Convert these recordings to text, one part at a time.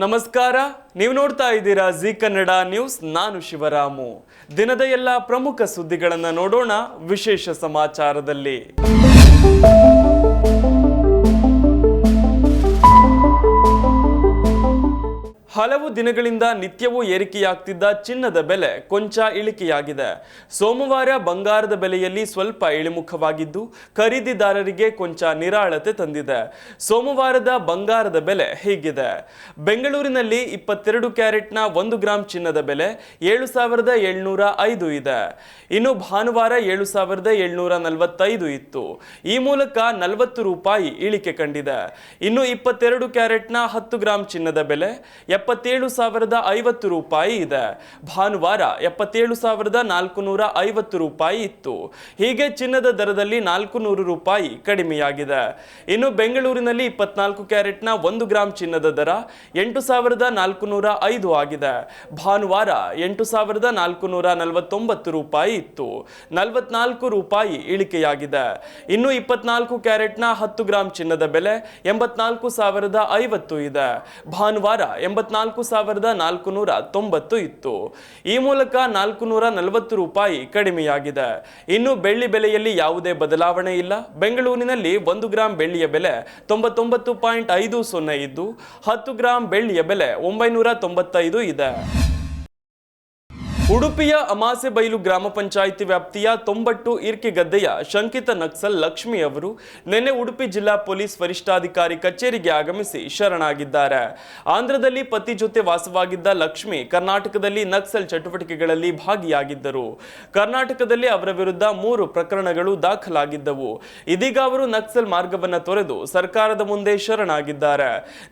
ನಮಸ್ಕಾರ, ನೀವು ನೋಡ್ತಾ ಇದ್ದೀರಾ ಜಿ ಕನ್ನಡ ನ್ಯೂಸ್. ನಾನು ಶಿವರಾಮು. ದಿನದ ಎಲ್ಲ ಪ್ರಮುಖ ಸುದ್ದಿಗಳನ್ನು ನೋಡೋಣ ವಿಶೇಷ ಸಮಾಚಾರದಲ್ಲಿ. ಹಲವು ದಿನಗಳಿಂದ ನಿತ್ಯವೂ ಏರಿಕೆಯಾಗ್ತಿದ್ದ ಚಿನ್ನದ ಬೆಲೆ ಕೊಂಚ ಇಳಿಕೆಯಾಗಿದೆ. ಸೋಮವಾರ ಬಂಗಾರದ ಬೆಲೆಯಲ್ಲಿ ಸ್ವಲ್ಪ ಇಳಿಮುಖವಾಗಿದ್ದು ಖರೀದಿದಾರರಿಗೆ ಕೊಂಚ ನಿರಾಳತೆ ತಂದಿದೆ. ಸೋಮವಾರದ ಬಂಗಾರದ ಬೆಲೆ ಹೀಗಿದೆ. ಬೆಂಗಳೂರಿನಲ್ಲಿ 22 ಕ್ಯಾರೆಟ್ನ 1 ಗ್ರಾಂ ಚಿನ್ನದ ಬೆಲೆ 7,705 ಇದೆ. ಇನ್ನು ಭಾನುವಾರ 7,745 ಇತ್ತು. ಈ ಮೂಲಕ 40 ರೂಪಾಯಿ ಇಳಿಕೆ ಕಂಡಿದೆ. ಇನ್ನು 22 ಕ್ಯಾರೆಟ್ನ 10 ಗ್ರಾಂ ಚಿನ್ನದ ಬೆಲೆ 77,050 ರೂಪಾಯಿ ಇದೆ. ಭಾನುವಾರ 77,450 ರೂಪಾಯಿ ಇತ್ತು. ಹೀಗೆ ಚಿನ್ನದ ದರದಲ್ಲಿ 400 ರೂಪಾಯಿ ಕಡಿಮೆಯಾಗಿದೆ. ಇನ್ನು ಬೆಂಗಳೂರಿನಲ್ಲಿ 24 ಕ್ಯಾರೆಟ್ನ 1 ಗ್ರಾಂ ಚಿನ್ನದ ದರ 8,405 ಆಗಿದೆ. ಭಾನುವಾರ 8,449 ರೂಪಾಯಿ ಇತ್ತು. 44 ರೂಪಾಯಿ ಇಳಿಕೆಯಾಗಿದೆ. ಇನ್ನು 24 ಕ್ಯಾರೆಟ್ನ 10 ಗ್ರಾಂ ಚಿನ್ನದ ಬೆಲೆ 84,050 ಇದೆ. ಭಾನುವಾರ 84,490 ಇತ್ತು. ಈ ಮೂಲಕ 440 ರೂಪಾಯಿ ಕಡಿಮೆಯಾಗಿದೆ. ಇನ್ನು ಬೆಳ್ಳಿ ಬೆಲೆಯಲ್ಲಿ ಯಾವುದೇ ಬದಲಾವಣೆ ಇಲ್ಲ. ಬೆಂಗಳೂರಿನಲ್ಲಿ 1 ಗ್ರಾಂ ಬೆಳ್ಳಿಯ ಬೆಲೆ 99.50 ಇದ್ದು 10 ಗ್ರಾಂ ಬೆಳ್ಳಿಯ ಬೆಲೆ 995 ಇದೆ. ಉಡುಪಿಯ ಅಮಾಸೆಬೈಲು ಗ್ರಾಮ ಪಂಚಾಯಿತಿ ವ್ಯಾಪ್ತಿಯ ತೊಂಬಟ್ಟು ಇರ್ಕಿಗದ್ದೆಯ ಶಂಕಿತ ನಕ್ಸಲ್ ಲಕ್ಷ್ಮಿ ಅವರು ನಿನ್ನೆ ಉಡುಪಿ ಜಿಲ್ಲಾ ಪೊಲೀಸ್ ವರಿಷ್ಠಾಧಿಕಾರಿ ಕಚೇರಿಗೆ ಆಗಮಿಸಿ ಶರಣಾಗಿದ್ದಾರೆ. ಆಂಧ್ರದಲ್ಲಿ ಪತಿ ಜೊತೆ ವಾಸವಾಗಿದ್ದ ಲಕ್ಷ್ಮಿ ಕರ್ನಾಟಕದಲ್ಲಿ ನಕ್ಸಲ್ ಚಟುವಟಿಕೆಗಳಲ್ಲಿ ಭಾಗಿಯಾಗಿದ್ದರು. ಕರ್ನಾಟಕದಲ್ಲಿ ಅವರ ವಿರುದ್ಧ 3 ಪ್ರಕರಣಗಳು ದಾಖಲಾಗಿದ್ದವು. ಇದೀಗ ಅವರು ನಕ್ಸಲ್ ಮಾರ್ಗವನ್ನು ತೊರೆದು ಸರ್ಕಾರದ ಮುಂದೆ ಶರಣಾಗಿದ್ದಾರೆ.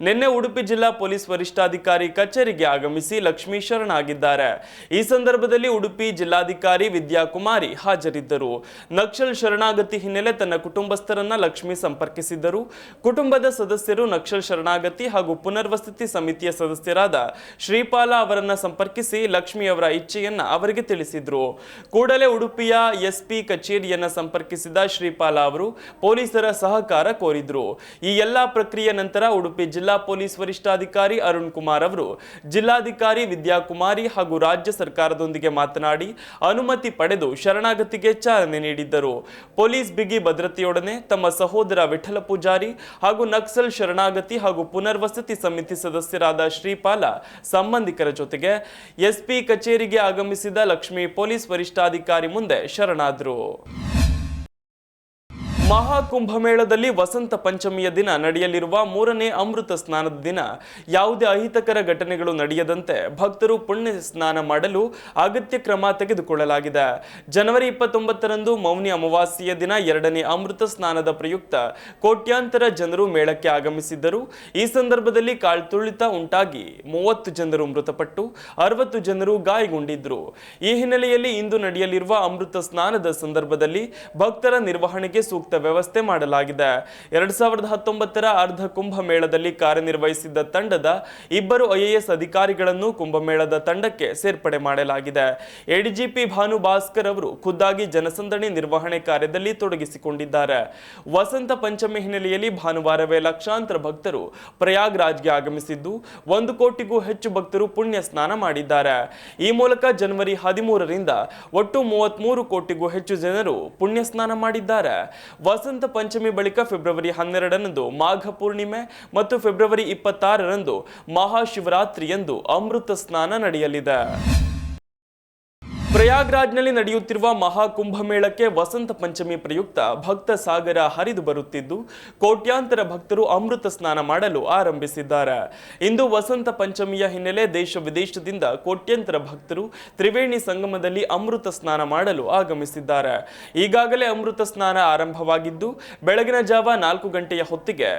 ನಿನ್ನೆ ಉಡುಪಿ ಜಿಲ್ಲಾ ಪೊಲೀಸ್ ವರಿಷ್ಠಾಧಿಕಾರಿ ಕಚೇರಿಗೆ ಆಗಮಿಸಿ ಲಕ್ಷ್ಮಿ ಶರಣಾಗಿದ್ದಾರೆ. ಈ ಸಂದರ್ಭದಲ್ಲಿ ಉಡುಪಿ ಜಿಲ್ಲಾಧಿಕಾರಿ ವಿದ್ಯಾಕುಮಾರಿ ಹಾಜರಿದ್ದರು. ನಕ್ಸಲ್ ಶರಣಾಗತಿ ಹಿನ್ನೆಲೆ ತನ್ನ ಕುಟುಂಬಸ್ಥರನ್ನ ಲಕ್ಷ್ಮಿ ಸಂಪರ್ಕಿಸಿದ್ದರು. ಕುಟುಂಬದ ಸದಸ್ಯರು ನಕ್ಸಲ್ ಶರಣಾಗತಿ ಹಾಗೂ ಪುನರ್ವಸತಿ ಸಮಿತಿಯ ಸದಸ್ಯರಾದ ಶ್ರೀಪಾಲ ಅವರನ್ನ ಸಂಪರ್ಕಿಸಿ ಲಕ್ಷ್ಮಿ ಅವರ ಇಚ್ಛೆಯನ್ನ ಅವರಿಗೆ ತಿಳಿಸಿದ್ರು. ಕೂಡಲೇ ಉಡುಪಿಯ ಎಸ್ಪಿ ಕಚೇರಿಯನ್ನ ಸಂಪರ್ಕಿಸಿದ ಶ್ರೀಪಾಲ ಅವರು ಪೊಲೀಸರ ಸಹಕಾರ ಕೋರಿದ್ರು. ಈ ಎಲ್ಲಾ ಪ್ರಕ್ರಿಯೆ ನಂತರ ಉಡುಪಿ ಜಿಲ್ಲಾ ಪೊಲೀಸ್ ವರಿಷ್ಠಾಧಿಕಾರಿ ಅರುಣ್ ಕುಮಾರ್ ಅವರು ಜಿಲ್ಲಾಧಿಕಾರಿ ವಿದ್ಯಾಕುಮಾರಿ ಹಾಗೂ ರಾಜ್ಯ ಸರ್ಕಾರದೊಂದಿಗೆ ಮಾತನಾಡಿ ಅನುಮತಿ ಪಡೆದು ಶರಣಾಗತಿಗೆ ಚಾಲನೆ ನೀಡಿದ್ದರು. ಪೊಲೀಸ್ ಬಿಗಿ ಭದ್ರತೆಯೊಡನೆ ತಮ್ಮ ಸಹೋದರ ವಿಠಲ ಪೂಜಾರಿ ಹಾಗೂ ನಕ್ಸಲ್ ಶರಣಾಗತಿ ಹಾಗೂ ಪುನರ್ವಸತಿ ಸಮಿತಿ ಸದಸ್ಯರಾದ ಶ್ರೀಪಾಲ ಸಂಬಂಧಿಕರ ಜೊತೆಗೆ ಎಸ್ಪಿ ಕಚೇರಿಗೆ ಆಗಮಿಸಿದ ಲಕ್ಷ್ಮಿ ಪೊಲೀಸ್ ವರಿಷ್ಠಾಧಿಕಾರಿ ಮುಂದೆ ಶರಣಾದರು. ಮಹಾಕುಂಭಮೇಳದಲ್ಲಿ ವಸಂತ ಪಂಚಮಿಯ ದಿನ ನಡೆಯಲಿರುವ 3ನೇ ಅಮೃತ ಸ್ನಾನದ ದಿನ ಯಾವುದೇ ಅಹಿತಕರ ಘಟನೆಗಳು ನಡೆಯದಂತೆ ಭಕ್ತರು ಪುಣ್ಯ ಸ್ನಾನ ಮಾಡಲು ಅಗತ್ಯ ಕ್ರಮ ತೆಗೆದುಕೊಳ್ಳಲಾಗಿದೆ. ಜನವರಿ 29ರಂದು ಮೌನಿ ಅಮಾವಾಸ್ಯೆಯ ದಿನ 2ನೇ ಅಮೃತ ಸ್ನಾನದ ಪ್ರಯುಕ್ತ ಕೋಟ್ಯಾಂತರ ಜನರು ಮೇಳಕ್ಕೆ ಆಗಮಿಸಿದ್ದರು. ಈ ಸಂದರ್ಭದಲ್ಲಿ ಕಾಳ್ತುಳಿತ ಉಂಟಾಗಿ 30 ಜನರು ಮೃತಪಟ್ಟು 60 ಜನರು ಗಾಯಗೊಂಡಿದ್ದರು. ಈ ಹಿನ್ನೆಲೆಯಲ್ಲಿ ಇಂದು ನಡೆಯಲಿರುವ ಅಮೃತ ಸ್ನಾನದ ಸಂದರ್ಭದಲ್ಲಿ ಭಕ್ತರ ನಿರ್ವಹಣೆಗೆ ಸೂಕ್ತ ವ್ಯವಸ್ಥೆ ಮಾಡಲಾಗಿದೆ. 2019ರ ಅರ್ಧ ಕುಂಭಮೇಳದಲ್ಲಿ ಕಾರ್ಯನಿರ್ವಹಿಸಿದ್ದ ತಂಡದ 2 IAS ಅಧಿಕಾರಿಗಳನ್ನು ಕುಂಭಮೇಳದ ತಂಡಕ್ಕೆ ಸೇರ್ಪಡೆ ಮಾಡಲಾಗಿದೆ. ಎಡಿಜಿಪಿ ಭಾನು ಭಾಸ್ಕರ್ ಅವರು ಖುದ್ದಾಗಿ ಜನಸಂದಣಿ ನಿರ್ವಹಣೆ ಕಾರ್ಯದಲ್ಲಿ ತೊಡಗಿಸಿಕೊಂಡಿದ್ದಾರೆ. ವಸಂತ ಪಂಚಮಿ ಹಿನ್ನೆಲೆಯಲ್ಲಿ ಭಾನುವಾರವೇ ಲಕ್ಷಾಂತರ ಭಕ್ತರು ಪ್ರಯಾಗ್ರಾಜ್ಗೆ ಆಗಮಿಸಿದ್ದು 1 ಕೋಟಿಗೂ ಹೆಚ್ಚು ಭಕ್ತರು ಪುಣ್ಯ ಸ್ನಾನ ಮಾಡಿದ್ದಾರೆ. ಈ ಮೂಲಕ ಜನವರಿ 13ರಿಂದ ಒಟ್ಟು 33 ಕೋಟಿಗೂ ಹೆಚ್ಚು ಜನರು ಪುಣ್ಯ ಸ್ನಾನ ಮಾಡಿದ್ದಾರೆ. ವಸಂತ ಪಂಚಮಿ ಬಳಿಕ ಫೆಬ್ರವರಿ 12ರಂದು ಮಾಘ ಪೂರ್ಣಿಮೆ ಮತ್ತು ಫೆಬ್ರವರಿ 26ರಂದು ಮಹಾಶಿವರಾತ್ರಿಯಂದು ಅಮೃತ ಸ್ನಾನ ನಡೆಯಲಿದೆ. ಪ್ರಯಾಗ್ರಾಜ್ನಲ್ಲಿ ನಡೆಯುತ್ತಿರುವ ಮಹಾಕುಂಭಮೇಳಕ್ಕೆ ವಸಂತ ಪಂಚಮಿ ಪ್ರಯುಕ್ತ ಭಕ್ತ ಸಾಗರ ಹರಿದು ಬರುತ್ತಿದ್ದು ಕೋಟ್ಯಾಂತರ ಭಕ್ತರು ಅಮೃತ ಸ್ನಾನ ಮಾಡಲು ಆರಂಭಿಸಿದ್ದಾರೆ. ಇಂದು ವಸಂತ ಪಂಚಮಿಯ ಹಿನ್ನೆಲೆ ದೇಶ ವಿದೇಶದಿಂದ ಕೋಟ್ಯಾಂತರ ಭಕ್ತರು ತ್ರಿವೇಣಿ ಸಂಗಮದಲ್ಲಿ ಅಮೃತ ಸ್ನಾನ ಮಾಡಲು ಆಗಮಿಸಿದ್ದಾರೆ. ಈಗಾಗಲೇ ಅಮೃತ ಸ್ನಾನ ಆರಂಭವಾಗಿದ್ದು ಬೆಳಗಿನ ಜಾವ 4 ಗಂಟೆಯ ಹೊತ್ತಿಗೆ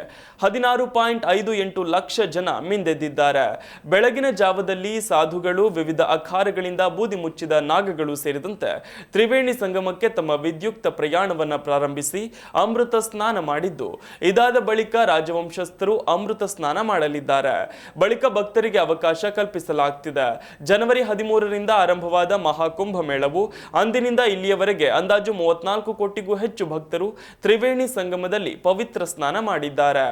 16.58 ಲಕ್ಷ ಜನ ಮಿಂದೆದ್ದಿದ್ದಾರೆ. ಬೆಳಗಿನ ಜಾವದಲ್ಲಿ ಸಾಧುಗಳು ವಿವಿಧ ಅಖಾರಗಳಿಂದ ಬೂದಿ ಮುಚ್ಚಿದ ನಾಗಗಳು ಸೇರಿದಂತೆ ತ್ರಿವೇಣಿ ಸಂಗಮಕ್ಕೆ ತಮ್ಮ ವಿದ್ಯುಕ್ತ ಪ್ರಯಾಣವನ್ನ ಪ್ರಾರಂಭಿಸಿ ಅಮೃತ ಸ್ನಾನ ಮಾಡಿದ್ದು ಇದಾದ ಬಳಿಕ ರಾಜವಂಶಸ್ಥರು ಅಮೃತ ಸ್ನಾನ ಮಾಡಲಿದ್ದಾರೆ. ಬಳಿಕ ಭಕ್ತರಿಗೆ ಅವಕಾಶ ಕಲ್ಪಿಸಲಾಗುತ್ತಿದೆ. ಜನವರಿ 13ರಿಂದ ಆರಂಭವಾದ ಮಹಾಕುಂಭ ಮೇಳವು ಅಂದಿನಿಂದ ಇಲ್ಲಿಯವರೆಗೆ ಅಂದಾಜು 34 ಕೋಟಿಗೂ ಹೆಚ್ಚು ಭಕ್ತರು ತ್ರಿವೇಣಿ ಸಂಗಮದಲ್ಲಿ ಪವಿತ್ರ ಸ್ನಾನ ಮಾಡಿದ್ದಾರೆ.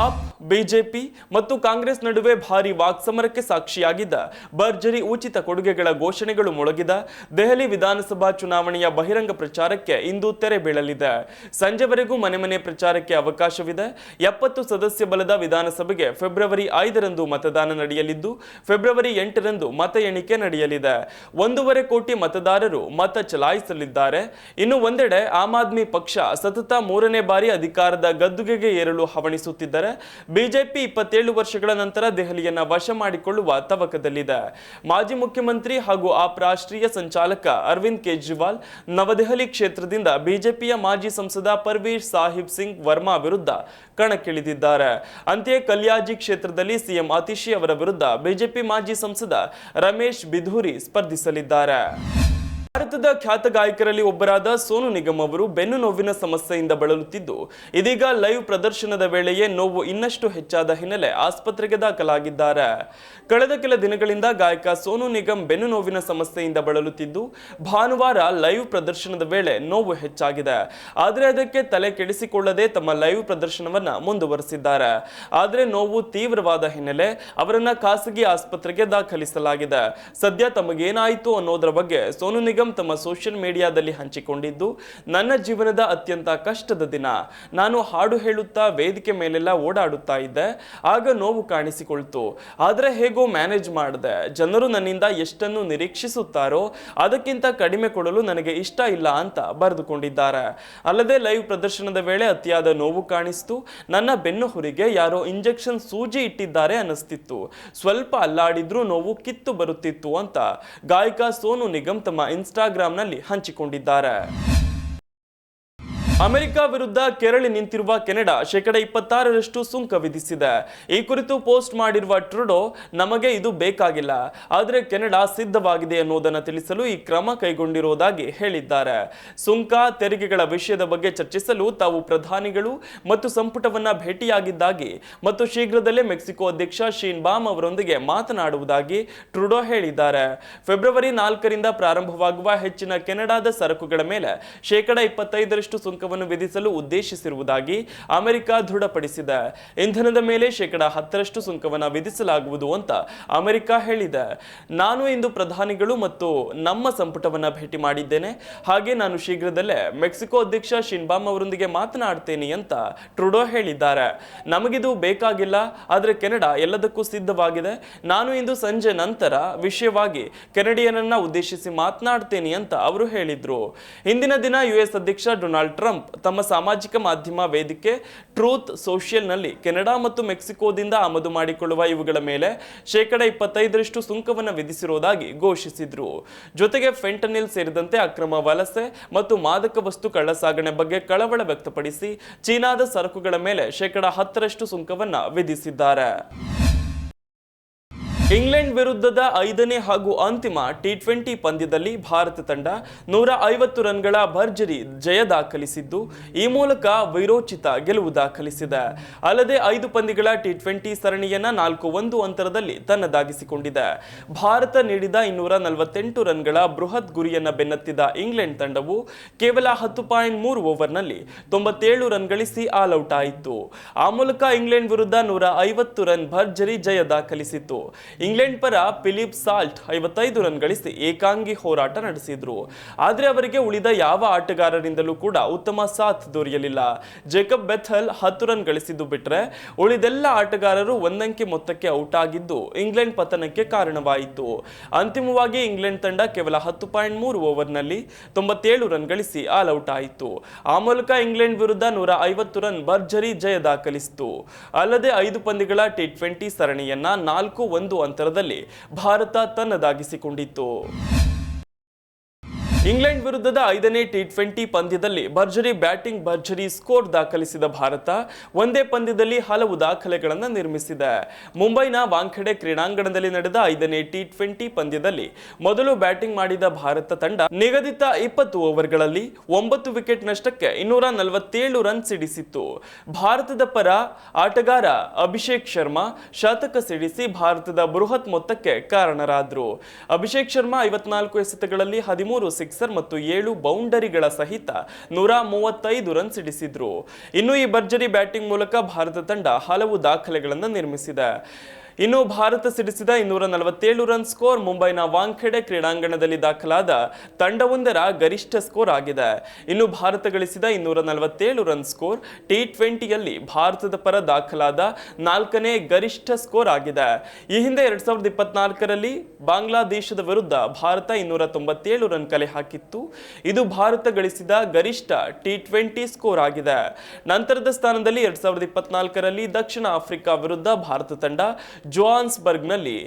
ಆಪ್ ಬಿಜೆಪಿ ಮತ್ತು ಕಾಂಗ್ರೆಸ್ ನಡುವೆ ಭಾರಿ ವಾಕ್ಸಮರಕ್ಕೆ ಸಾಕ್ಷಿಯಾಗಿದ್ದ ಭರ್ಜರಿ ಉಚಿತ ಕೊಡುಗೆಗಳ ಘೋಷಣೆಗಳು ಮೊಳಗಿದ ದೆಹಲಿ ವಿಧಾನಸಭಾ ಚುನಾವಣೆಯ ಬಹಿರಂಗ ಪ್ರಚಾರಕ್ಕೆ ಇಂದು ತೆರೆ ಬೀಳಲಿದೆ. ಸಂಜೆವರೆಗೂ ಮನೆ ಮನೆ ಪ್ರಚಾರಕ್ಕೆ ಅವಕಾಶವಿದೆ. 70 ಸದಸ್ಯ ಬಲದ ವಿಧಾನಸಭೆಗೆ ಫೆಬ್ರವರಿ 5ರಂದು ಮತದಾನ ನಡೆಯಲಿದ್ದು ಫೆಬ್ರವರಿ 8ರಂದು ಮತ ಎಣಿಕೆ ನಡೆಯಲಿದೆ. 1.5 ಕೋಟಿ ಮತದಾರರು ಮತ ಚಲಾಯಿಸಲಿದ್ದಾರೆ. ಇನ್ನು ಒಂದೆಡೆ ಆಮ್ ಆದ್ಮಿ ಪಕ್ಷ ಸತತ 3ನೇ ಬಾರಿ ಅಧಿಕಾರದ ಗದ್ದುಗೆಗೆ ಏರಲು ಹವಣಿಸುತ್ತಿದ್ದರೆ ಬಿಜೆಪಿ 27 ವರ್ಷಗಳ ನಂತರ ದೆಹಲಿಯನ್ನ ವಶ ಮಾಡಿಕೊಳ್ಳುವ ತವಕದಲ್ಲಿದೆ. ಮಾಜಿ ಮುಖ್ಯಮಂತ್ರಿ ಹಾಗೂ ಆಪ್ ರಾಷ್ಟ್ರೀಯ ಸಂಚಾಲಕ ಅರವಿಂದ್ ಕೇಜ್ರಿವಾಲ್ ನವದೆಹಲಿ ಕ್ಷೇತ್ರದಿಂದ ಬಿಜೆಪಿಯ ಮಾಜಿ ಸಂಸದ ಪರ್ವೀರ್ ಸಾಹಿಬ್ ಸಿಂಗ್ ವರ್ಮಾ ವಿರುದ್ಧ ಕಣಕ್ಕಿಳಿದಿದ್ದಾರೆ. ಅಂತೆಯೇ ಕಲ್ಯಾಜಿ ಕ್ಷೇತ್ರದಲ್ಲಿ ಸಿಎಂ ಅತಿಶಿ ಅವರ ವಿರುದ್ಧ ಬಿಜೆಪಿ ಮಾಜಿ ಸಂಸದ ರಮೇಶ್ ಬಿಧೂರಿ ಸ್ಪರ್ಧಿಸಲಿದ್ದಾರೆ. ಭಾರತದ ಖ್ಯಾತ ಗಾಯಕರಲ್ಲಿ ಒಬ್ಬರಾದ ಸೋನು ನಿಗಮ್ ಅವರು ಬೆನ್ನು ನೋವಿನ ಸಮಸ್ಯೆಯಿಂದ ಬಳಲುತ್ತಿದ್ದು ಇದೀಗ ಲೈವ್ ಪ್ರದರ್ಶನದ ವೇಳೆಯೇ ನೋವು ಇನ್ನಷ್ಟು ಹೆಚ್ಚಾದ ಹಿನ್ನೆಲೆ ಆಸ್ಪತ್ರೆಗೆ ದಾಖಲಾಗಿದ್ದಾರೆ. ಕಳೆದ ಕೆಲ ದಿನಗಳಿಂದ ಗಾಯಕ ಸೋನು ನಿಗಮ್ ಬೆನ್ನು ನೋವಿನ ಸಮಸ್ಯೆಯಿಂದ ಬಳಲುತ್ತಿದ್ದು ಭಾನುವಾರ ಲೈವ್ ಪ್ರದರ್ಶನದ ವೇಳೆ ನೋವು ಹೆಚ್ಚಾಗಿದೆ. ಆದರೆ ಅದಕ್ಕೆ ತಲೆ ಕೆಡಿಸಿಕೊಳ್ಳದೆ ತಮ್ಮ ಲೈವ್ ಪ್ರದರ್ಶನವನ್ನ ಮುಂದುವರೆಸಿದ್ದಾರೆ. ಆದರೆ ನೋವು ತೀವ್ರವಾದ ಹಿನ್ನೆಲೆ ಅವರನ್ನ ಖಾಸಗಿ ಆಸ್ಪತ್ರೆಗೆ ದಾಖಲಿಸಲಾಗಿದೆ. ಸದ್ಯ ತಮಗೇನಾಯಿತು ಅನ್ನೋದರ ಬಗ್ಗೆ ಸೋನು ನಿಗಮ್ ತಮ್ಮ ಸೋಷಿಯಲ್ ಮೀಡಿಯಾದಲ್ಲಿ ಹಂಚಿಕೊಂಡಿದ್ದು, ನನ್ನ ಜೀವನದ ಅತ್ಯಂತ ಕಷ್ಟದ ದಿನ. ನಾನು ಹಾಡು ಹೇಳುತ್ತಾ ವೇದಿಕೆ ಮೇಲೆಲ್ಲ ಓಡಾಡುತ್ತಾ ಇದ್ದೆ. ಆಗ ನೋವು ಕಾಣಿಸಿಕೊಳ್ತು. ಆದರೆ ಹೇಗೋ ಮ್ಯಾನೇಜ್ ಮಾಡಿದೆ. ಜನರು ನನ್ನಿಂದ ಎಷ್ಟನ್ನು ನಿರೀಕ್ಷಿಸುತ್ತಾರೋ ಅದಕ್ಕಿಂತ ಕಡಿಮೆ ಕೊಡಲು ನನಗೆ ಇಷ್ಟ ಇಲ್ಲ ಅಂತ ಬರೆದುಕೊಂಡಿದ್ದಾರೆ. ಅಲ್ಲದೆ ಲೈವ್ ಪ್ರದರ್ಶನದ ವೇಳೆ ಅತಿಯಾದ ನೋವು ಕಾಣಿಸ್ತು. ನನ್ನ ಬೆನ್ನು ಹುರಿಗೆ ಯಾರೋ ಇಂಜೆಕ್ಷನ್ ಸೂಜಿ ಇಟ್ಟಿದ್ದಾರೆ ಅನ್ನಿಸ್ತಿತ್ತು. ಸ್ವಲ್ಪ ಅಲ್ಲಾಡಿದ್ರೂ ನೋವು ಕಿತ್ತು ಬರುತ್ತಿತ್ತು ಅಂತ ಗಾಯಕ ಸೋನು ನಿಗಮ್ ತಮ್ಮ ಇನ್ಸ್ಟಾಗ್ರಾಂನಲ್ಲಿ ಹಂಚಿಕೊಂಡಿದ್ದಾರೆ. ಅಮೆರಿಕ ವಿರುದ್ಧ ಕೆರಳಿ ನಿಂತಿರುವ ಕೆನಡಾ 26% ಸುಂಕ ವಿಧಿಸಿದೆ. ಈ ಕುರಿತು ಪೋಸ್ಟ್ ಮಾಡಿರುವ ಟ್ರುಡೋ, ನಮಗೆ ಇದು ಬೇಕಾಗಿಲ್ಲ, ಆದರೆ ಕೆನಡಾ ಸಿದ್ಧವಾಗಿದೆ ಅನ್ನೋದನ್ನು ತಿಳಿಸಲು ಈ ಕ್ರಮ ಕೈಗೊಂಡಿರುವುದಾಗಿ ಹೇಳಿದ್ದಾರೆ. ಸುಂಕ ತೆರಿಗೆಗಳ ವಿಷಯದ ಬಗ್ಗೆ ಚರ್ಚಿಸಲು ತಾವು ಪ್ರಧಾನಿಗಳು ಮತ್ತು ಸಂಪುಟವನ್ನ ಭೇಟಿಯಾಗಿದ್ದಾಗಿ ಮತ್ತು ಶೀಘ್ರದಲ್ಲೇ ಮೆಕ್ಸಿಕೋ ಅಧ್ಯಕ್ಷ ಶೀನ್ ಬಾಮ್ ಅವರೊಂದಿಗೆ ಮಾತನಾಡುವುದಾಗಿ ಟ್ರುಡೋ ಹೇಳಿದ್ದಾರೆ. ಫೆಬ್ರವರಿ 4ರಿಂದ ಪ್ರಾರಂಭವಾಗುವ ಹೆಚ್ಚಿನ ಕೆನಡಾದ ಸರಕುಗಳ ಮೇಲೆ 25% ಸುಂಕ ವಿಧಿಸಲು ಉದ್ದೇಶಿಸಿರುವುದಾಗಿ ಅಮೆರಿಕ ದೃಢಪಡಿಸಿದೆ. ಇಂಧನದ ಮೇಲೆ 10% ಸುಂಕವನ್ನು ವಿಧಿಸಲಾಗುವುದು ಅಂತ ಅಮೆರಿಕ ಹೇಳಿದೆ. ನಾನು ಇಂದು ಪ್ರಧಾನಿಗಳು ಮತ್ತು ನಮ್ಮ ಸಂಪುಟವನ್ನ ಭೇಟಿ ಮಾಡಿದ್ದೇನೆ. ಹಾಗೆ ನಾನು ಶೀಘ್ರದಲ್ಲೇ ಮೆಕ್ಸಿಕೋ ಅಧ್ಯಕ್ಷ ಶಿನ್ಬಾಮ್ ಅವರೊಂದಿಗೆ ಮಾತನಾಡ್ತೇನೆ ಅಂತ ಟ್ರುಡೋ ಹೇಳಿದ್ದಾರೆ. ನಮಗಿದು ಬೇಕಾಗಿಲ್ಲ, ಆದರೆ ಕೆನಡಾ ಎಲ್ಲದಕ್ಕೂ ಸಿದ್ಧವಾಗಿದೆ. ನಾನು ಇಂದು ಸಂಜೆ ನಂತರ ವಿಷಯವಾಗಿ ಕೆನಡಿಯನನ್ನ ಉದ್ದೇಶಿಸಿ ಮಾತನಾಡ್ತೇನೆ ಅಂತ ಅವರು ಹೇಳಿದ್ರು. ಇಂದಿನ ದಿನ ಯುಎಸ್ ಅಧ್ಯಕ್ಷ ಡೊನಾಲ್ಡ್ ಟ್ರಂಪ್ ತಮ್ಮ ಸಾಮಾಜಿಕ ಮಾಧ್ಯಮ ವೇದಿಕೆ ಟ್ರೂತ್ ಸೋಷಿಯಲ್ನಲ್ಲಿ ಕೆನಡಾ ಮತ್ತು ಮೆಕ್ಸಿಕೋದಿಂದ ಆಮದು ಮಾಡಿಕೊಳ್ಳುವ ಇವುಗಳ ಮೇಲೆ 25% ಸುಂಕವನ್ನು ವಿಧಿಸಿರುವುದಾಗಿ ಘೋಷಿಸಿದ್ರು. ಜೊತೆಗೆ ಫೆಂಟನಿಲ್ ಸೇರಿದಂತೆ ಅಕ್ರಮ ವಲಸೆ ಮತ್ತು ಮಾದಕ ವಸ್ತು ಕಳ್ಳಸಾಗಣೆ ಬಗ್ಗೆ ಕಳವಳ ವ್ಯಕ್ತಪಡಿಸಿ ಚೀನಾದ ಸರಕುಗಳ ಮೇಲೆ 10% ಸುಂಕವನ್ನು ವಿಧಿಸಿದ್ದಾರೆ. ಇಂಗ್ಲೆಂಡ್ ವಿರುದ್ಧದ 5ನೇ ಹಾಗೂ ಅಂತಿಮ ಟಿ20 ಪಂದ್ಯದಲ್ಲಿ ಭಾರತ ತಂಡ 150 ರನ್ಗಳ ಭರ್ಜರಿ ಜಯ ದಾಖಲಿಸಿದ್ದು ಈ ಮೂಲಕ ವೈರೋಚಿತ ಗೆಲುವು ದಾಖಲಿಸಿದೆ. ಅಲ್ಲದೆ 5 ಪಂದ್ಯಗಳ ಟಿ20 ಸರಣಿಯನ್ನ 4-1 ಅಂತರದಲ್ಲಿ ತನ್ನದಾಗಿಸಿಕೊಂಡಿದೆ. ಭಾರತ ನೀಡಿದ 248 ರನ್ಗಳ ಬೃಹತ್ ಗುರಿಯನ್ನ ಬೆನ್ನತ್ತಿದ ಇಂಗ್ಲೆಂಡ್ ತಂಡವು ಕೇವಲ 10.3 ಓವರ್ನಲ್ಲಿ 97 ರನ್ ಗಳಿಸಿ ಆಲ್ ಔಟ್ ಆಯಿತು. ಆ ಮೂಲಕ ಇಂಗ್ಲೆಂಡ್ ವಿರುದ್ಧ 150 ರನ್ ಭರ್ಜರಿ ಜಯ ದಾಖಲಿಸಿತು. ಇಂಗ್ಲೆಂಡ್ ಪರ ಫಿಲಿಪ್ ಸಾಲ್ಟ್ 55 ರನ್ ಗಳಿಸಿ ಏಕಾಂಗಿ ಹೋರಾಟ ನಡೆಸಿದ್ರು. ಆದರೆ ಅವರಿಗೆ ಉಳಿದ ಯಾವ ಆಟಗಾರರಿಂದಲೂ ಕೂಡ ಉತ್ತಮ ಸಾಥ್ ದೊರೆಯಲಿಲ್ಲ. ಜೇಕಬ್ ಬೆಥೆಲ್ 10 ರನ್ ಗಳಿಸಿದ್ದು ಬಿಟ್ರೆ ಉಳಿದೆಲ್ಲ ಆಟಗಾರರು ಒಂದಂಕಿ ಮೊತ್ತಕ್ಕೆ ಔಟ್ ಆಗಿದ್ದು ಇಂಗ್ಲೆಂಡ್ ಪತನಕ್ಕೆ ಕಾರಣವಾಯಿತು. ಅಂತಿಮವಾಗಿ ಇಂಗ್ಲೆಂಡ್ ತಂಡ ಕೇವಲ 10.3 ಓವರ್ನಲ್ಲಿ 97 ರನ್ ಗಳಿಸಿ ಆಲ್ ಔಟ್ ಆಯಿತು. ಆ ಮೂಲಕ ಇಂಗ್ಲೆಂಡ್ ವಿರುದ್ಧ 150 ರನ್ ಭರ್ಜರಿ ಜಯ ದಾಖಲಿಸಿತು. ಅಲ್ಲದೆ 5 ಪಂದ್ಯಗಳ ಟಿ20 ಸರಣಿಯನ್ನ 4-1 ಅಂತರದಲ್ಲಿ ಭಾರತ ತನ್ನದಾಗಿಸಿಕೊಂಡಿತ್ತು. ಇಂಗ್ಲೆಂಡ್ ವಿರುದ್ಧದ 5ನೇ ಟಿ20 ಪಂದ್ಯದಲ್ಲಿ ಭರ್ಜರಿ ಬ್ಯಾಟಿಂಗ್ ಭರ್ಜರಿ ಸ್ಕೋರ್ ದಾಖಲಿಸಿದ ಭಾರತ ಒಂದೇ ಪಂದ್ಯದಲ್ಲಿ ಹಲವು ದಾಖಲೆಗಳನ್ನು ನಿರ್ಮಿಸಿದೆ. ಮುಂಬೈನ ವಾಂಖೆಡೆ ಕ್ರೀಡಾಂಗಣದಲ್ಲಿ ನಡೆದ 5ನೇ ಟಿ20 ಪಂದ್ಯದಲ್ಲಿ ಮೊದಲು ಬ್ಯಾಟಿಂಗ್ ಮಾಡಿದ ಭಾರತ ತಂಡ ನಿಗದಿತ 20 ಓವರ್ಗಳಲ್ಲಿ 9 ವಿಕೆಟ್ ನಷ್ಟಕ್ಕೆ 247 ರನ್ ಸಿಡಿಸಿತ್ತು. ಭಾರತದ ಪರ ಆಟಗಾರ ಅಭಿಷೇಕ್ ಶರ್ಮಾ ಶತಕ ಸಿಡಿಸಿ ಭಾರತದ ಬೃಹತ್ ಮೊತ್ತಕ್ಕೆ ಕಾರಣರಾದರು. ಅಭಿಷೇಕ್ ಶರ್ಮಾ 54 ಎಸೆತಗಳಲ್ಲಿ 13 ಸಿಕ್ಸರ್ ಸಿಕ್ಸರ್ ಮತ್ತು 7 ಬೌಂಡರಿಗಳ ಸಹಿತ 135 ರನ್ ಸಿಡಿಸಿದ್ರು. ಇನ್ನು ಈ ಭರ್ಜರಿ ಬ್ಯಾಟಿಂಗ್ ಮೂಲಕ ಭಾರತ ತಂಡ ಹಲವು ದಾಖಲೆಗಳನ್ನು ನಿರ್ಮಿಸಿದೆ. ಇನ್ನು ಭಾರತ ಸಿಡಿಸಿದ 247 ರನ್ ಸ್ಕೋರ್ ಮುಂಬೈನ ವಾಂಖೆಡೆ ಕ್ರೀಡಾಂಗಣದಲ್ಲಿ ದಾಖಲಾದ ತಂಡವೊಂದರ ಗರಿಷ್ಠ ಸ್ಕೋರ್ ಆಗಿದೆ. ಇನ್ನು ಭಾರತ ಗಳಿಸಿದ 247 ರನ್ ಸ್ಕೋರ್ T20ಯಲ್ಲಿ ಭಾರತದ ಪರ ದಾಖಲಾದ 4ನೇ ಗರಿಷ್ಠ ಸ್ಕೋರ್ ಆಗಿದೆ. ಈ ಹಿಂದೆ 2024ರಲ್ಲಿ ಬಾಂಗ್ಲಾದೇಶದ ವಿರುದ್ಧ ಭಾರತ 297 ರನ್ ಕಲೆ ಹಾಕಿತ್ತು. ಇದು ಭಾರತ ಗಳಿಸಿದ ಗರಿಷ್ಠ T20 ಸ್ಕೋರ್ ಆಗಿದೆ. ನಂತರದ ಸ್ಥಾನದಲ್ಲಿ 2024ರಲ್ಲಿ ದಕ್ಷಿಣ ಆಫ್ರಿಕಾ ವಿರುದ್ಧ ಭಾರತ ತಂಡ ಜೋಹಾನ್ಸ್ಬರ್ಗ್ನಲ್ಲಿ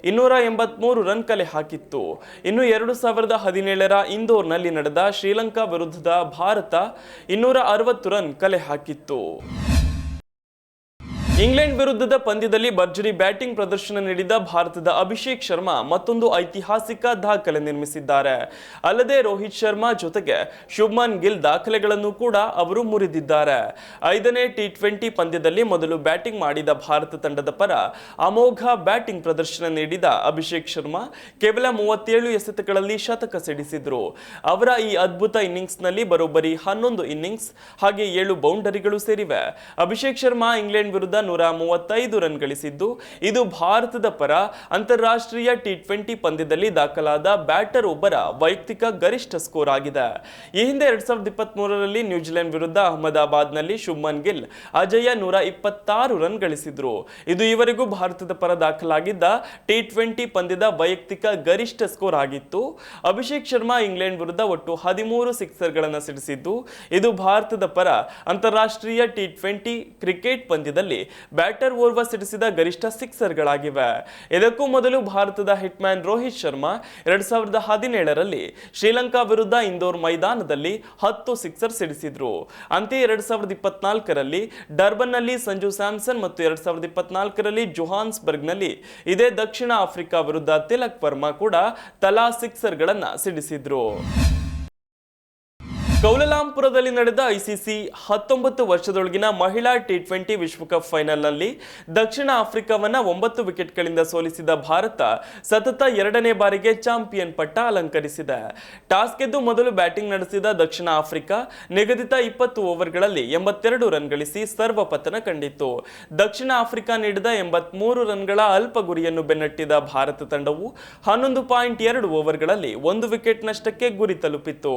283 ರನ್ ಕಲೆ ಹಾಕಿತ್ತು. ಇನ್ನು 2017ರ ಇಂದೋರ್ನಲ್ಲಿ ನಡೆದ ಶ್ರೀಲಂಕಾ ವಿರುದ್ಧದ ಭಾರತ 260 ರನ್ ಕಲೆ ಹಾಕಿತ್ತು. ಇಂಗ್ಲೆಂಡ್ ವಿರುದ್ಧದ ಪಂದ್ಯದಲ್ಲಿ ಭರ್ಜರಿ ಬ್ಯಾಟಿಂಗ್ ಪ್ರದರ್ಶನ ನೀಡಿದ ಭಾರತದ ಅಭಿಷೇಕ್ ಶರ್ಮಾ ಮತ್ತೊಂದು ಐತಿಹಾಸಿಕ ದಾಖಲೆ ನಿರ್ಮಿಸಿದ್ದಾರೆ. ಅಲ್ಲದೆ ರೋಹಿತ್ ಶರ್ಮಾ ಜೊತೆಗೆ ಶುಭ್ಮನ್ ಗಿಲ್ ದಾಖಲೆಗಳನ್ನು ಕೂಡ ಅವರು ಮುರಿದಿದ್ದಾರೆ. 5ನೇ T20 ಪಂದ್ಯದಲ್ಲಿ ಮೊದಲು ಬ್ಯಾಟಿಂಗ್ ಮಾಡಿದ ಭಾರತ ತಂಡದ ಪರ ಅಮೋಘ ಬ್ಯಾಟಿಂಗ್ ಪ್ರದರ್ಶನ ನೀಡಿದ ಅಭಿಷೇಕ್ ಶರ್ಮಾ ಕೇವಲ 37 ಎಸೆತಗಳಲ್ಲಿ ಶತಕ ಸಿಡಿಸಿದ್ರು. ಅವರ ಈ ಅದ್ಭುತ ಇನ್ನಿಂಗ್ಸ್ನಲ್ಲಿ ಬರೋಬ್ಬರಿ 11 ಇನ್ನಿಂಗ್ಸ್ ಹಾಗೆ 7 ಬೌಂಡರಿಗಳು ಸೇರಿವೆ. ಅಭಿಷೇಕ್ ಶರ್ಮಾ ಇಂಗ್ಲೆಂಡ್ ವಿರುದ್ಧ 135 ರನ್ ಗಳಿಸಿದ್ದು ಇದು ಭಾರತದ ಪರ ಅಂತಾರಾಷ್ಟ್ರೀಯ T20 ಪಂದ್ಯದಲ್ಲಿ ದಾಖಲಾದ ಬ್ಯಾಟರ್ ಒಬ್ಬರ ವೈಯಕ್ತಿಕ ಗರಿಷ್ಠ ಸ್ಕೋರ್ ಆಗಿದೆ. ಈ ಹಿಂದೆ 2023ರಲ್ಲಿ ನ್ಯೂಜಿಲೆಂಡ್ ವಿರುದ್ಧ ಅಹಮದಾಬಾದ್ನಲ್ಲಿ ಶುಭ್ಮನ್ ಗಿಲ್ ಅಜೇಯ 126 ರನ್ ಗಳಿಸಿದ್ರು. ಇದು ಇವರೆಗೂ ಭಾರತದ ಪರ ದಾಖಲಾಗಿದ್ದ T20 ಪಂದ್ಯದ ವೈಯಕ್ತಿಕ ಗರಿಷ್ಠ ಸ್ಕೋರ್ ಆಗಿತ್ತು. ಅಭಿಷೇಕ್ ಶರ್ಮಾ ಇಂಗ್ಲೆಂಡ್ ವಿರುದ್ಧ ಒಟ್ಟು 13 ಸಿಕ್ಸರ್ಗಳನ್ನು ಸಿಡಿಸಿದ್ದು ಇದು ಭಾರತದ ಪರ ಅಂತಾರಾಷ್ಟ್ರೀಯ T20 ಕ್ರಿಕೆಟ್ ಪಂದ್ಯದಲ್ಲಿ ಬ್ಯಾಟರ್ ಓರ್ವ ಸಿಡಿಸಿದ ಗರಿಷ್ಠ ಸಿಕ್ಸರ್ಗಳಾಗಿವೆ. ಇದಕ್ಕೂ ಮೊದಲು ಭಾರತದ ಹಿಟ್ಮ್ಯಾನ್ ರೋಹಿತ್ ಶರ್ಮಾ 2017ರಲ್ಲಿ ಶ್ರೀಲಂಕಾ ವಿರುದ್ಧ ಇಂದೋರ್ ಮೈದಾನದಲ್ಲಿ 10 ಸಿಕ್ಸರ್ ಸಿಡಿಸಿದ್ರು. ಅಂತೆಯೇ 2024ರಲ್ಲಿ ಡರ್ಬನ್ನಲ್ಲಿ ಸಂಜು ಸ್ಯಾಮ್ಸನ್ ಮತ್ತು 2024ರಲ್ಲಿ ಜೋಹಾನ್ಸ್ಬರ್ಗ್ನಲ್ಲಿ ಇದೇ ದಕ್ಷಿಣ ಆಫ್ರಿಕಾ ವಿರುದ್ಧ ತಿಲಕ್ ವರ್ಮಾ ಕೂಡ ತಲಾ ಸಿಕ್ಸರ್ಗಳನ್ನು ಸಿಡಿಸಿದ್ರು. ಕೌಲಾಲಂಪುರದಲ್ಲಿ ನಡೆದ ಐಸಿಸಿ 19 ವರ್ಷದೊಳಗಿನ ಮಹಿಳಾ T20 ವಿಶ್ವಕಪ್ ಫೈನಲ್ನಲ್ಲಿ ದಕ್ಷಿಣ ಆಫ್ರಿಕಾವನ್ನ 9 ವಿಕೆಟ್ಗಳಿಂದ ಸೋಲಿಸಿದ ಭಾರತ ಸತತ 2ನೇ ಬಾರಿಗೆ ಚಾಂಪಿಯನ್ ಪಟ್ಟ ಅಲಂಕರಿಸಿದೆ. ಟಾಸ್ ಗೆದ್ದು ಮೊದಲು ಬ್ಯಾಟಿಂಗ್ ನಡೆಸಿದ ದಕ್ಷಿಣ ಆಫ್ರಿಕಾ ನಿಗದಿತ 20 ಓವರ್ಗಳಲ್ಲಿ 82 ರನ್ ಗಳಿಸಿ ಸರ್ವಪತನ ಕಂಡಿತ್ತು. ದಕ್ಷಿಣ ಆಫ್ರಿಕಾ ನೀಡಿದ 83 ರನ್ಗಳ ಅಲ್ಪ ಗುರಿಯನ್ನು ಬೆನ್ನಟ್ಟಿದ ಭಾರತ ತಂಡವು 11.2 ಓವರ್ಗಳಲ್ಲಿ 1 ವಿಕೆಟ್ ನಷ್ಟಕ್ಕೆ ಗುರಿ ತಲುಪಿತ್ತು.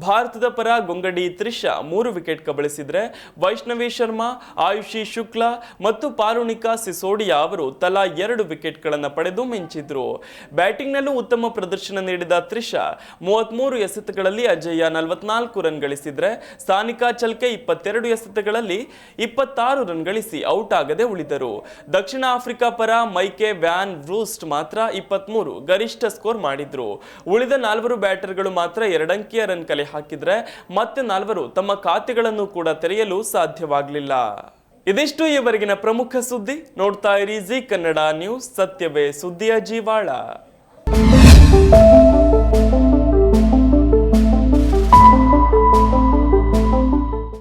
ಭಾರತದ ಪರ ಗೊಂಗಡಿ ತ್ರಿಷಾ 3 ವಿಕೆಟ್ ಕಬಳಿಸಿದ್ರೆ ವೈಷ್ಣವಿ ಶರ್ಮಾ, ಆಯುಷಿ ಶುಕ್ಲಾ ಮತ್ತು ಪಾರುಣಿಕಾ ಸಿಸೋಡಿಯಾ ಅವರು ತಲಾ 2 ವಿಕೆಟ್ಗಳನ್ನು ಪಡೆದು ಮಿಂಚಿದ್ರು. ಬ್ಯಾಟಿಂಗ್ನಲ್ಲೂ ಉತ್ತಮ ಪ್ರದರ್ಶನ ನೀಡಿದ ತ್ರಿಷಾ 33 ಎಸೆತಗಳಲ್ಲಿ ಅಜೇಯ 44 ರನ್ ಗಳಿಸಿದ್ರೆ ಸಾನಿಕಾ ಚಲ್ಕೆ 22 ಎಸೆತಗಳಲ್ಲಿ 26 ರನ್ ಗಳಿಸಿ ಔಟ್ ಆಗದೆ ಉಳಿದರು. ದಕ್ಷಿಣ ಆಫ್ರಿಕಾ ಪರ ಮೈಕೆ ವ್ಯಾನ್ ವ್ರೂಸ್ಟ್ ಮಾತ್ರ 23 ಗರಿಷ್ಠ ಸ್ಕೋರ್ ಮಾಡಿದ್ರು. ಉಳಿದ 4 ಬ್ಯಾಟರ್ಗಳು ಮಾತ್ರ 2 ಅಂಕಿಯ ರನ್ ಕಲೆ ಹಾಕಿದ್ರೆ ಮತ್ತೆ 4 ತಮ್ಮ ಖಾತೆಗಳನ್ನು ಕೂಡ ತೆರೆಯಲು ಸಾಧ್ಯವಾಗಲಿಲ್ಲ. ಇದಿಷ್ಟು ಈವರೆಗಿನ ಪ್ರಮುಖ ಸುದ್ದಿ. ನೋಡ್ತಾ ಇರಿ ಜಿ ಕನ್ನಡ ನ್ಯೂಸ್, ಸತ್ಯವೇ ಸುದ್ದಿಯ ಜೀವಾಳ.